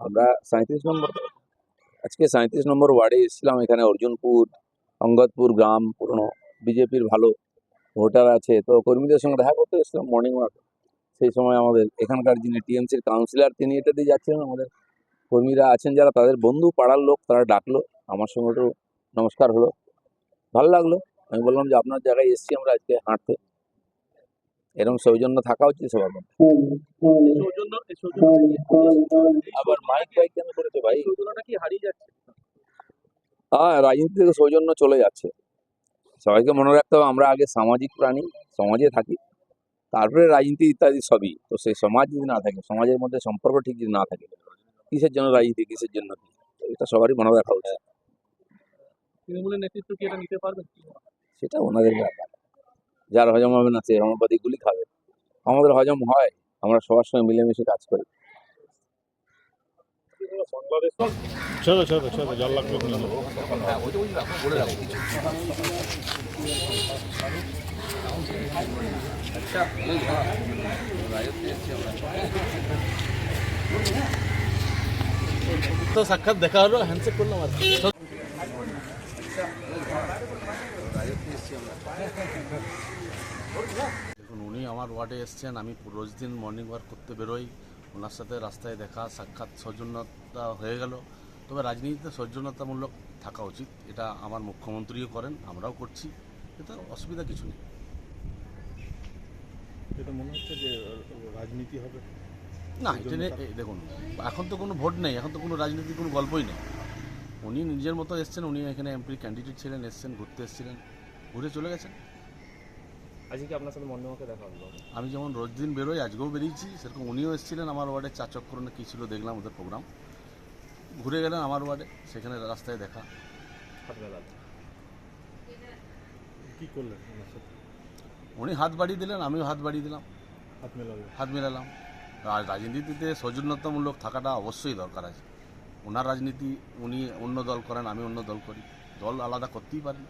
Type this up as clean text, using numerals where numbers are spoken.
আমরা 37 নম্বর, আজকে 37 নম্বর ওয়ার্ডে এসেছিলাম। এখানে অর্জুনপুর, অঙ্গদপুর গ্রাম পুরনো বিজেপির ভালো ভোটার আছে, তো কর্মীদের সঙ্গে দেখা করতে এসেছিলাম মর্নিং ওয়াক। সেই সময় আমাদের এখানকার যিনি টিএমসির কাউন্সিলর তিনি এটা দিয়ে যাচ্ছিলেন, আমাদের কর্মীরা আছেন যারা তাদের বন্ধু পাড়ার লোক, তারা ডাকলো, আমার সঙ্গে একটু নমস্কার হলো, ভালো লাগলো। আমি বললাম যে আপনার জায়গায় এসছি আমরা আজকে হাঁটতে, এরকম সৌজন্য থাকা উচিত সবার মধ্যে। আবার মাইক ফাইক কেন করেছে ভাই? হ্যাঁ, রাজনীতি থেকে সৌজন্য চলে যাচ্ছে। সবাইকে মনে রাখতে হবে আমরা আগে সামাজিক প্রাণী, সমাজে থাকি, তারপরে রাজনীতি ইত্যাদি সবই। তো সেই সমাজ যদি না থাকে, সমাজের মধ্যে সম্পর্ক ঠিক যদি না থাকে, কিসের জন্য রাজনীতি, কিসের জন্য কি, তো এটা সবারই মনে রাখা উচিত। তৃণমূলের নেতৃত্ব কি এটা নিতে পারবে? সেটা ওনাদের ব্যাপার, যার হজম হবে না সে হোমিওপ্যাথি গুলি খাবে। আমাদের হজম হয়, আমরা সবার সঙ্গে মিলেমিশে কাজ করি। চলো চলো চলো, জল লাগবে নিয়ে নেবো। তো সাক্ষাৎ দেখা হলো, হ্যান্ডশেক করলাম আর কি। দেখুন, উনি আমার ওয়ার্ডে এসছেন, আমি রোজ দিন মর্নিং ওয়াক করতে বেরোই, ওনার সাথে রাস্তায় দেখা সাক্ষাৎ সৌজন্যতা হয়ে গেল। তবে রাজনীতিতে সৌজন্যতামূলক থাকা উচিত, এটা আমার মুখ্যমন্ত্রীও করেন, আমরাও করছি, এতে অসুবিধা কিছু নেই। এটা মনে হচ্ছে যে রাজনীতি হবে না, এটা দেখুন, এখন তো কোনো ভোট নেই, এখন তো কোনো রাজনীতির কোনো গল্পই নেই। উনি নিজের মতো এসছেন, উনি এখানে এমপি ক্যান্ডিডেট ছিলেন, এসছেন ঘুরতে এসেছিলেন, ঘুরে চলে গেছেন। আজকে কি আপনার সাথে মর্নিংওয়াকে দেখা হলো? আমি যেমন রোজ দিন বেরোই, আজকেও বেরিয়েছি, সেরকম উনিও এসেছিলেন আমার ওয়ার্ডে, 4 চক্কর না কী ছিল দেখলাম ওদের প্রোগ্রাম, ঘুরে গেলেন আমার ওয়ার্ডে, সেখানে রাস্তায় দেখা। কি করলেন ওনার সাথে? উনি হাত বাড়িয়ে দিলেন, আমিও হাত বাড়িয়ে দিলাম, হাত মেলালেন? হাত মেলালাম। আর রাজনীতিতে সৌজন্যতামূলক থাকাটা অবশ্যই দরকার আছে। ওনার রাজনীতি, উনি অন্য দল করেন, আমি অন্য দল করি, দল আলাদা করতেই পারেন।